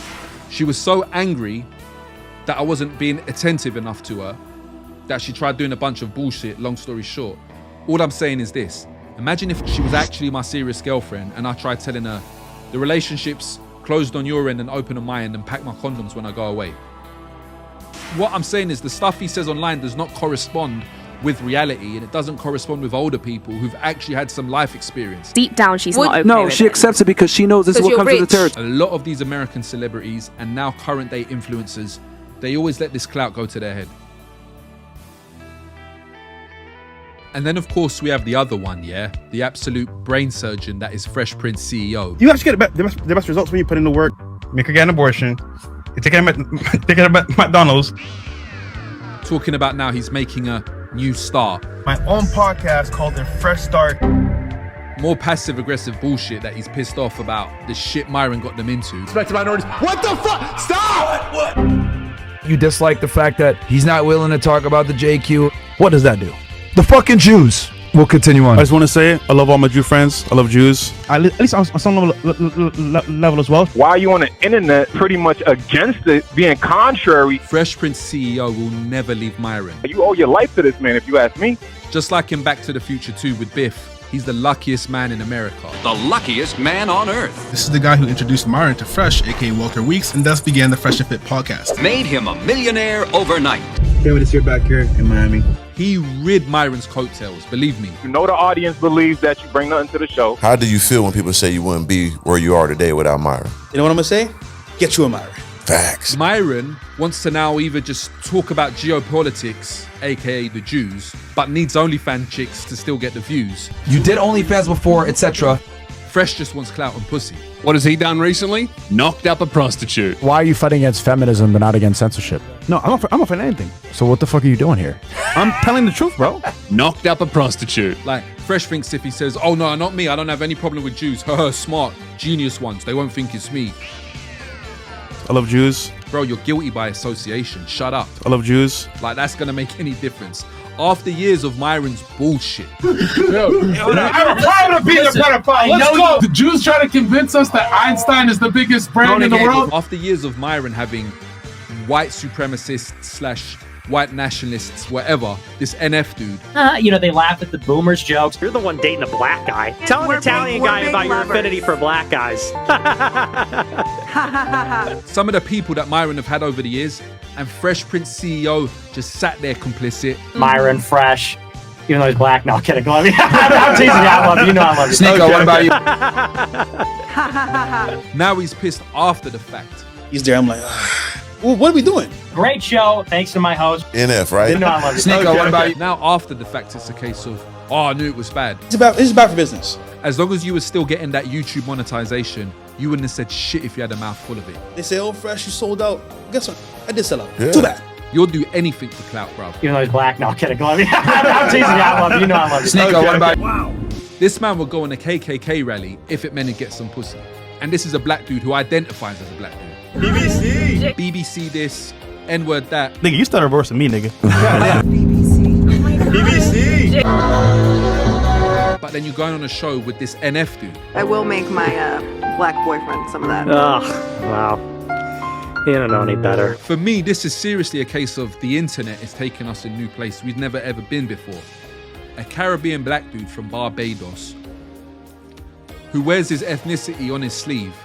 Speaker 6: She was so angry that I wasn't being attentive enough to her that she tried doing a bunch of bullshit, long story short. All I'm saying is this. Imagine if she was actually my serious girlfriend and I tried telling her, the relationship's closed on your end and open on my end and pack my condoms when I go away. What I'm saying is the stuff he says online does not correspond with reality, and it doesn't correspond with older people who've actually had some life experience.
Speaker 12: Deep down, she's not okay
Speaker 11: No,
Speaker 12: with
Speaker 11: she
Speaker 12: it.
Speaker 11: accepts it because she knows this is what comes with the territory.
Speaker 6: A lot of these American celebrities and now current day influencers, they always let this clout go to their head. And then of course we have the other one, yeah? The absolute brain surgeon that is Fresh Prince CEO.
Speaker 28: You actually get the best results when you put in the work. Make her get an abortion. You take her to McDonald's.
Speaker 6: Talking about now he's making a new star.
Speaker 28: My own podcast called The Fresh Start.
Speaker 6: More passive-aggressive bullshit that he's pissed off about the shit Myron got them into.
Speaker 28: Respect to minorities. What the fuck? Stop! What?
Speaker 11: You dislike the fact that he's not willing to talk about the JQ. What does that do? The fucking Jews. We'll continue on.
Speaker 28: I just want to say, I love all my Jew friends. I love Jews. At least on some level as well.
Speaker 13: Why are you on the internet pretty much against it, being contrary?
Speaker 6: Fresh Prince CEO will never leave Myron.
Speaker 13: You owe your life to this man, if you ask me.
Speaker 6: Just like in Back to the Future 2 with Biff, he's the luckiest man in America.
Speaker 15: The luckiest man on earth.
Speaker 28: This is the guy who introduced Myron to Fresh, aka Walter Weeks, and thus began the Fresh and Fit podcast.
Speaker 15: Made him a millionaire overnight.
Speaker 28: Can't wait to see you back here in Miami.
Speaker 6: He rid Myron's coattails, believe me.
Speaker 13: You know the audience believes that you bring nothing to the show.
Speaker 17: How do you feel when people say you wouldn't be where you are today without Myron?
Speaker 28: You know what I'm gonna say? Get you a Myron.
Speaker 17: Facts.
Speaker 6: Myron wants to now either just talk about geopolitics, aka the Jews, but needs OnlyFans chicks to still get the views.
Speaker 11: You did OnlyFans before, etc.
Speaker 6: Fresh just wants clout and pussy.
Speaker 15: What has he done recently? Knocked up a prostitute.
Speaker 19: Why are you fighting against feminism but not against censorship?
Speaker 28: No, I'm not for anything.
Speaker 19: So what the fuck are you doing here?
Speaker 28: I'm telling the truth, bro.
Speaker 15: Knocked up a prostitute.
Speaker 6: Like, Fresh thinks if he says, oh no, not me, I don't have any problem with Jews. Smart, genius ones, they won't think it's me.
Speaker 28: I love Jews.
Speaker 6: Bro, you're guilty by association. Shut up.
Speaker 28: I love Jews.
Speaker 6: Like, that's gonna make any difference. After years of Myron's bullshit.
Speaker 25: I'm proud of being a pedophile. Let's go. The Jews try to convince us that Einstein is the biggest brain in the world.
Speaker 6: After years of Myron having white supremacists / white nationalists, whatever, this NF dude.
Speaker 20: You know, they laugh at the boomers jokes.
Speaker 10: You're the one dating a black guy. Tell an Italian guy about your affinity for black guys.
Speaker 6: Some of the people that Myron have had over the years, and Fresh Prince CEO just sat there complicit.
Speaker 20: Myron, Fresh, even though he's black. No, I'm kidding. I'm teasing you. I love you. You know I love you.
Speaker 11: Sneeko, what about
Speaker 6: you? Now he's pissed after the fact.
Speaker 28: He's there. I'm like, well, what are we doing?
Speaker 20: Great show. Thanks to my host.
Speaker 17: NF, right?
Speaker 20: You know I love you.
Speaker 11: Sneeko, what about you?
Speaker 6: Now after the fact, it's a case of, oh, I knew it was bad.
Speaker 3: It's bad for business.
Speaker 6: As long as you were still getting that YouTube monetization, you wouldn't have said shit if you had a mouthful of it.
Speaker 3: They say, oh, Fresh, you sold out. Guess what? I did sell out.
Speaker 17: Yeah.
Speaker 3: Too bad.
Speaker 6: You'll do anything for clout, bro.
Speaker 20: Even though he's black, no, I'm kidding. I'm teasing you. I love you. You know I love you.
Speaker 11: Sneeko, what about?
Speaker 20: Wow.
Speaker 6: This man would go on a KKK rally if it meant to get some pussy. And this is a black dude who identifies as a black dude.
Speaker 25: BBC.
Speaker 6: BBC this, N-word that.
Speaker 21: Nigga, you started worse than me, nigga.
Speaker 25: BBC.
Speaker 6: But then you're going on a show with this NF dude.
Speaker 5: I will make my black boyfriend some of that.
Speaker 20: Ugh, wow. You don't know any better.
Speaker 6: For me, this is seriously a case of the internet is taking us a new place we've never ever been before. A Caribbean black dude from Barbados who wears his ethnicity on his sleeve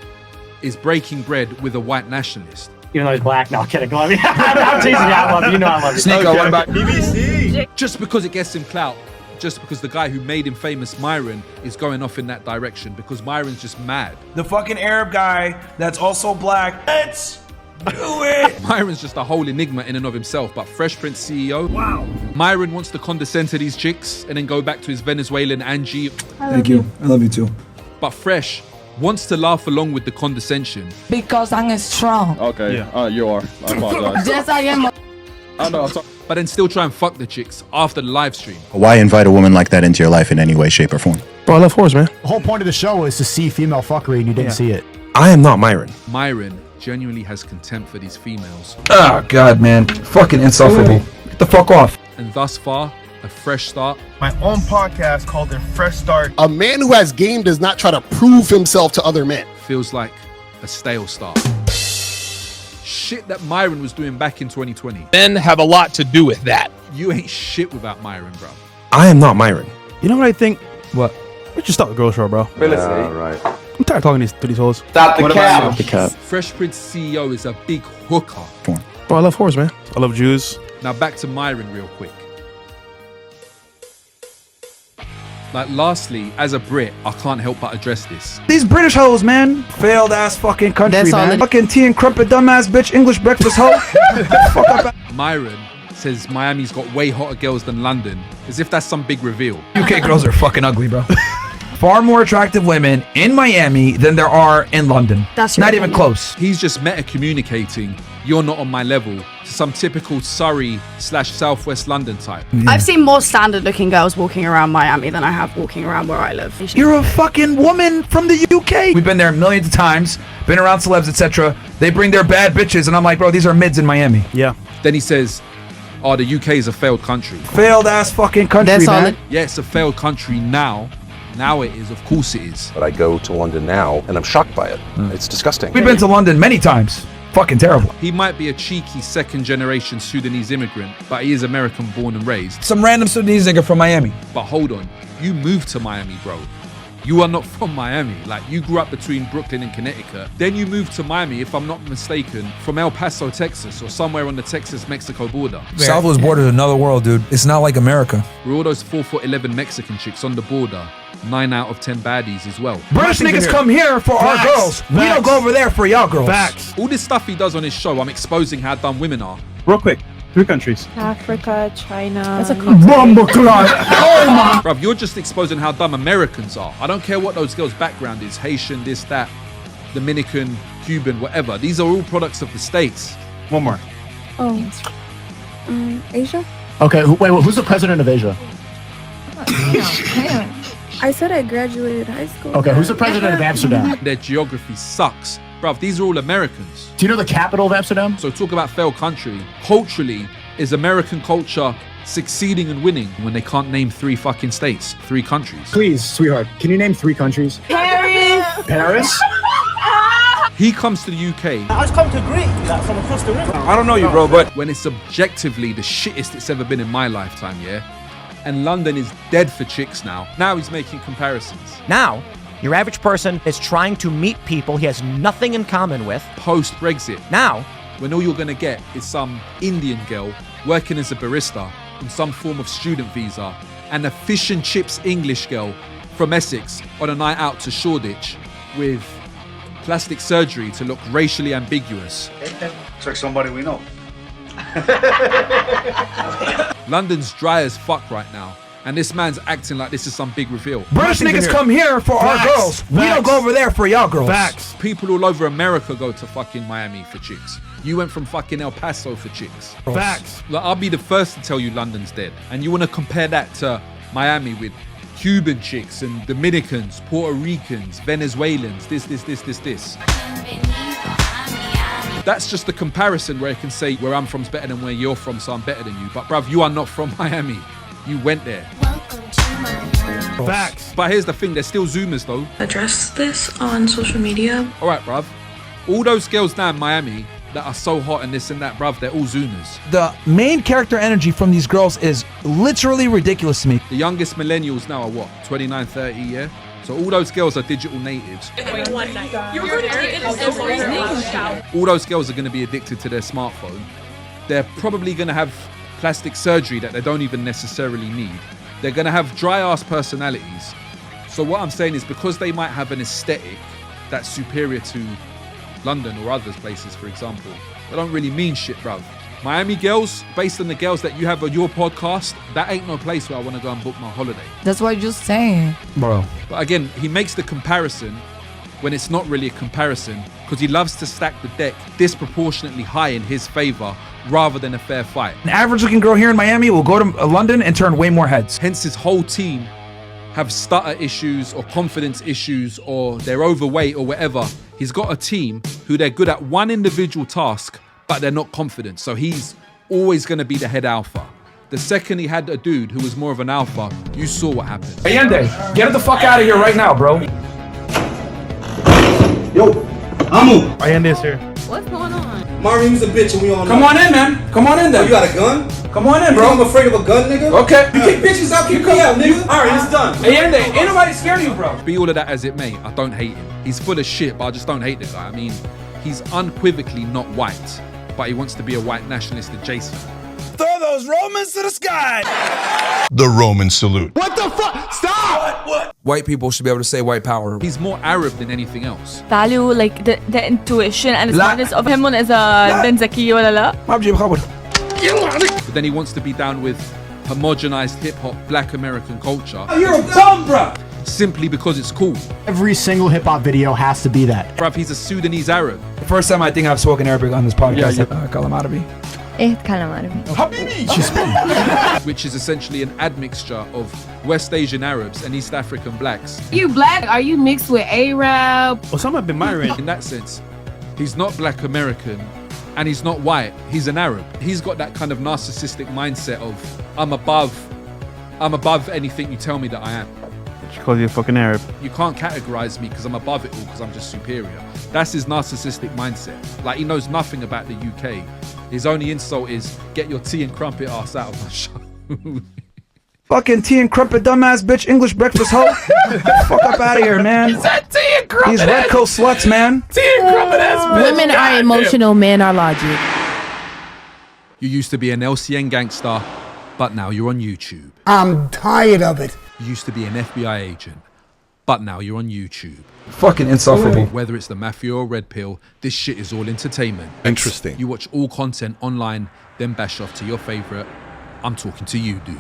Speaker 6: is breaking bread with a white nationalist.
Speaker 20: Even though he's black, no, I'm kidding. I'm teasing you. I love you. You know I love you.
Speaker 11: Sneeko, what about?
Speaker 25: BBC.
Speaker 6: Just because it gets him clout, just because the guy who made him famous, Myron, is going off in that direction because Myron's just mad.
Speaker 11: The fucking Arab guy that's also black. Let's do it.
Speaker 6: Myron's just a whole enigma in and of himself, but Fresh Prince CEO.
Speaker 20: Wow.
Speaker 6: Myron wants to condescend to these chicks and then go back to his Venezuelan Angie.
Speaker 11: Thank you. I love you too.
Speaker 6: But Fresh wants to laugh along with the condescension.
Speaker 26: Because I'm strong.
Speaker 31: Okay,
Speaker 21: Yeah.
Speaker 31: you are. I apologize.
Speaker 26: Yes, I am.
Speaker 31: I know.
Speaker 6: But then still try and fuck the chicks after the live stream.
Speaker 19: Why invite a woman like that into your life in any way, shape, or form?
Speaker 21: Bro, I love horse, man.
Speaker 19: The whole point of the show is to see female fuckery and you didn't see it.
Speaker 21: I am not Myron.
Speaker 6: Myron genuinely has contempt for these females.
Speaker 11: Oh, God, man. Fucking insufferable. Get the fuck off.
Speaker 6: And thus far, a fresh start.
Speaker 28: My own podcast called it Fresh Start.
Speaker 9: A man who has game does not try to prove himself to other men.
Speaker 6: Feels like a stale start. Shit that Myron was doing back in 2020.
Speaker 31: Men have a lot to do with that.
Speaker 6: You ain't shit without Myron, bro.
Speaker 21: I am not Myron. You know what I think?
Speaker 11: What?
Speaker 21: We should stop the girl show, bro.
Speaker 17: Yeah, right.
Speaker 21: I'm tired of talking to these hoes.
Speaker 17: Stop the cap.
Speaker 19: The cap.
Speaker 6: Fresh Prince CEO is a big hooker.
Speaker 21: Bro, I love horse, man. I love Jews.
Speaker 6: Now back to Myron real quick. Like, lastly, as a Brit, I can't help but address this.
Speaker 11: These British hoes, man. Failed ass fucking country,
Speaker 26: That's all
Speaker 11: man.
Speaker 26: it-
Speaker 11: Fucking tea and crumpet, dumbass bitch, English breakfast hoe. Fuck up.
Speaker 6: Myron says Miami's got way hotter girls than London, as if that's some big reveal.
Speaker 11: UK girls are fucking ugly, bro. Far more attractive women in Miami than there are in London.
Speaker 5: That's your
Speaker 11: not even
Speaker 5: opinion.
Speaker 11: close.
Speaker 6: He's just meta-communicating, you're not on my level, to some typical Surrey/Southwest London type.
Speaker 5: I've seen more standard-looking girls walking around Miami than I have walking around where I live.
Speaker 11: You're a fucking woman from the UK. We've been there millions of times, been around celebs, etc. They bring their bad bitches, and I'm like, bro, these are mids in Miami.
Speaker 21: Yeah.
Speaker 6: Then he says, oh, the UK is a failed country.
Speaker 11: Failed ass fucking country,
Speaker 26: That's all
Speaker 11: man.
Speaker 26: it-
Speaker 6: Yeah, it's a failed country now. Now it is, of course it is.
Speaker 8: But I go to London now and I'm shocked by it. It's disgusting.
Speaker 11: We've been to London many times. Fucking terrible.
Speaker 6: He might be a cheeky second-generation Sudanese immigrant, but he is American born and raised.
Speaker 11: Some random Sudanese nigga from Miami.
Speaker 6: But hold on, you moved to Miami, bro. You are not from Miami. Like, you grew up between Brooklyn and Connecticut. Then you moved to Miami, if I'm not mistaken, from El Paso, Texas, or somewhere on the Texas-Mexico border.
Speaker 11: Southwest border is another world, dude. It's not like America.
Speaker 6: Where all those 4'11" Mexican chicks on the border, 9 out of 10 baddies as well.
Speaker 11: British niggas come here for our girls. We don't go over there for y'all girls.
Speaker 21: Facts.
Speaker 6: All this stuff he does on his show, I'm exposing how dumb women are.
Speaker 21: Real quick. 3 countries.
Speaker 26: Africa, China.
Speaker 5: That's a
Speaker 2: Bomba clot. Oh my.
Speaker 6: Bruv, you're just exposing how dumb Americans are. I don't care what those girls' background is, Haitian, this, that, Dominican, Cuban, whatever. These are all products of the States.
Speaker 21: One more.
Speaker 5: Oh. Asia?
Speaker 19: Okay, wait, who's the president of Asia?
Speaker 5: I said I graduated high school.
Speaker 19: Okay, who's the president of Amsterdam?
Speaker 6: Their geography sucks. Bruv, these are all Americans.
Speaker 19: Do you know the capital of Amsterdam?
Speaker 6: So talk about failed country. Culturally, is American culture succeeding and winning when they can't name 3 fucking states, 3 countries?
Speaker 19: Please, sweetheart, can you name 3 countries?
Speaker 5: Paris!
Speaker 19: Paris?
Speaker 6: He comes to the UK.
Speaker 7: I just come to Greek, like from across the river.
Speaker 11: I don't know you, bro, but
Speaker 6: when it's objectively the shittest it's ever been in my lifetime, yeah? And London is dead for chicks now. Now he's making comparisons.
Speaker 7: Now, your average person is trying to meet people he has nothing in common with.
Speaker 6: Post-Brexit.
Speaker 7: Now,
Speaker 6: when all you're gonna get is some Indian girl working as a barista on some form of student visa and a fish and chips English girl from Essex on a night out to Shoreditch with plastic surgery to look racially ambiguous.
Speaker 14: It's like somebody we know.
Speaker 6: London's dry as fuck right now. And this man's acting like this is some big reveal.
Speaker 11: British niggas come here for our girls. We don't go over there for y'all girls.
Speaker 6: Facts. People all over America go to fucking Miami for chicks. You went from fucking El Paso for chicks.
Speaker 21: Facts.
Speaker 6: Like, I'll be the first to tell you London's dead. And you want to compare that to Miami with Cuban chicks and Dominicans, Puerto Ricans, Venezuelans, this. That's just the comparison where I can say where I'm from's better than where you're from, so I'm better than you. But bruv, you are not from Miami. You went there.
Speaker 21: Facts.
Speaker 6: But here's the thing, they're still Zoomers though.
Speaker 1: Address this on social media.
Speaker 6: All right, bruv. All those girls down in Miami that are so hot and this and that, bruv, they're all Zoomers.
Speaker 11: The main character energy from these girls is literally ridiculous to me.
Speaker 6: The youngest millennials now are what, 29, 30, yeah? So all those girls are digital natives. All those girls are going to be addicted to their smartphone. They're probably going to have plastic surgery that they don't even necessarily need. They're going to have dry-ass personalities. So what I'm saying is because they might have an aesthetic that's superior to London or other places, for example, they don't really mean shit, bruv. Miami girls, based on the girls that you have on your podcast, that ain't no place where I want to go and book my holiday.
Speaker 26: That's what you're just saying.
Speaker 11: Bro.
Speaker 6: But again, he makes the comparison when it's not really a comparison because he loves to stack the deck disproportionately high in his favor rather than a fair fight.
Speaker 11: An average looking girl here in Miami will go to London and turn way more heads.
Speaker 6: Hence his whole team have stutter issues or confidence issues or they're overweight or whatever. He's got a team who they're good at one individual task, but they're not confident. So he's always going to be the head alpha. The second he had a dude who was more of an alpha, you saw what happened.
Speaker 11: Allende, get the fuck out of here right now, bro.
Speaker 4: Yo, Amu.
Speaker 21: Allende's here.
Speaker 5: What's going on?
Speaker 4: Marvin's a bitch and we all know.
Speaker 11: Come on in, man. Come on in then.
Speaker 4: You got a gun?
Speaker 11: Come on in,
Speaker 4: bro.
Speaker 11: bro.
Speaker 4: I'm afraid of a gun, nigga.
Speaker 11: Okay.
Speaker 4: You kick bitches out, kick me out, nigga. Alright, it's done.
Speaker 11: Allende, ain't nobody scared of you, bro.
Speaker 6: Be all of that as it may, I don't hate him. He's full of shit, but I just don't hate the guy. I mean, he's unequivocally not white, but he wants to be a white nationalist adjacent.
Speaker 21: Throw those Romans to the sky.
Speaker 14: The Roman salute.
Speaker 21: What the fuck? Stop! What?
Speaker 11: White people should be able to say white power.
Speaker 6: He's more Arab than anything else.
Speaker 16: Value like the intuition and the smartness of him is a Ben Zaki wala la.
Speaker 6: But then he wants to be down with homogenized hip-hop black American culture.
Speaker 21: Oh, you're a bum, bro.
Speaker 6: Simply because it's cool.
Speaker 19: Every single hip hop video has to be that.
Speaker 6: Bruv, he's a Sudanese Arab.
Speaker 11: The first time I think I've spoken Arabic on this podcast, Kalamarabi.
Speaker 6: Which is essentially an admixture of West Asian Arabs and East African blacks.
Speaker 5: You black? Are you mixed with Arab?
Speaker 21: Osama bin Myron.
Speaker 6: In that sense, he's not black American and he's not white. He's an Arab. He's got that kind of narcissistic mindset of I'm above anything you tell me that I am.
Speaker 21: She calls you a fucking Arab.
Speaker 6: You can't categorize me because I'm above it all because I'm just superior. That's his narcissistic mindset. Like he knows nothing about the UK. His only insult is get your tea and crumpet ass out of my show.
Speaker 11: Fucking tea and crumpet, dumbass bitch, English breakfast hoe. Fuck up out of here, man.
Speaker 21: Is that tea and crumpet?
Speaker 11: These red coat sluts, man.
Speaker 21: Tea and crumpet ass bitch.
Speaker 5: Women are emotional, men are logic.
Speaker 6: You used to be an LCN gangster, but now you're on YouTube.
Speaker 2: I'm tired of it.
Speaker 6: You used to be an FBI agent, but now you're on YouTube.
Speaker 11: Fucking insufferable.
Speaker 6: Whether it's the Mafia or Red Pill, this shit is all entertainment.
Speaker 14: Interesting.
Speaker 6: You watch all content online, then bash off to your favorite. I'm talking to you, dude.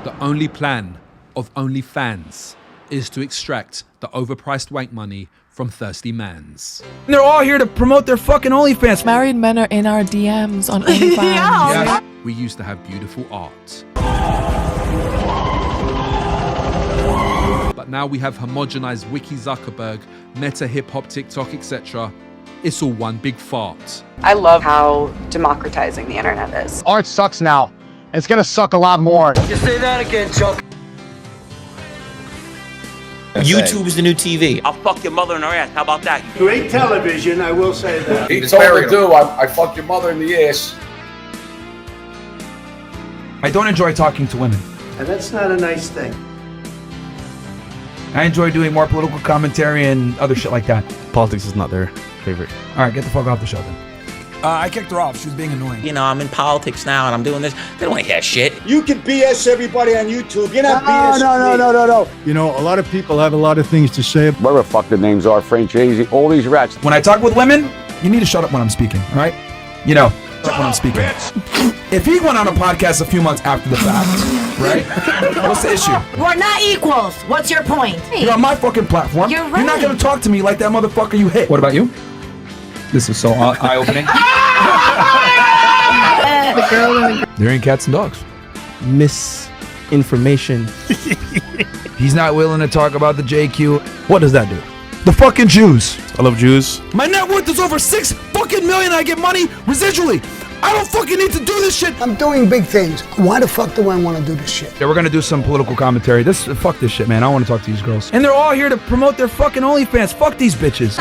Speaker 6: The only plan of OnlyFans is to extract the overpriced wank money from thirsty mans.
Speaker 11: They're all here to promote their fucking OnlyFans.
Speaker 26: Married men are in our DMs on OnlyFans.
Speaker 6: Yeah. We used to have beautiful art. But now we have homogenized Wiki Zuckerberg, Meta Hip Hop, TikTok, etc. It's all one big fart.
Speaker 18: I love how democratizing the internet is.
Speaker 19: Art sucks now. It's gonna suck a lot more.
Speaker 4: You say that again, Chuck.
Speaker 22: YouTube is the new TV. I'll fuck your mother in her ass. How about that?
Speaker 4: Great television, I will say that.
Speaker 23: He told me to. I fuck your mother in the ass.
Speaker 11: I don't enjoy talking to women.
Speaker 4: And that's not a nice thing.
Speaker 11: I enjoy doing more political commentary and other shit like that.
Speaker 21: Politics is not their favorite.
Speaker 11: All right, get the fuck off the show then. I kicked her off. She was being annoying.
Speaker 22: You know, I'm in politics now and I'm doing this. They don't want to hear that shit.
Speaker 4: You can BS everybody on YouTube. You're not BS. No.
Speaker 19: You know, a lot of people have a lot of things to say.
Speaker 23: Whatever the fuck the names are, franchise, all these rats.
Speaker 11: When I talk with women, you need to shut up when I'm speaking, all right? You know, shut up when I'm speaking. If he went on a podcast a few months after the fact, right? What's the issue?
Speaker 3: We're not equals. What's your point?
Speaker 11: You're on my fucking platform.
Speaker 3: You're right.
Speaker 11: You're not gonna talk to me like that motherfucker you hit.
Speaker 21: What about you? This is so eye-opening.
Speaker 11: There ain't cats and dogs.
Speaker 21: Misinformation.
Speaker 11: He's not willing to talk about the JQ. What does that do? The fucking Jews.
Speaker 21: I love Jews.
Speaker 11: My net worth is over $6 fucking million. I get money residually. I don't fucking need to do this shit.
Speaker 2: I'm doing big things. Why the fuck do I want to do this shit?
Speaker 11: Yeah, we're gonna do some political commentary. Fuck this shit, man. I want to talk to these girls. And they're all here to promote their fucking OnlyFans. Fuck these bitches.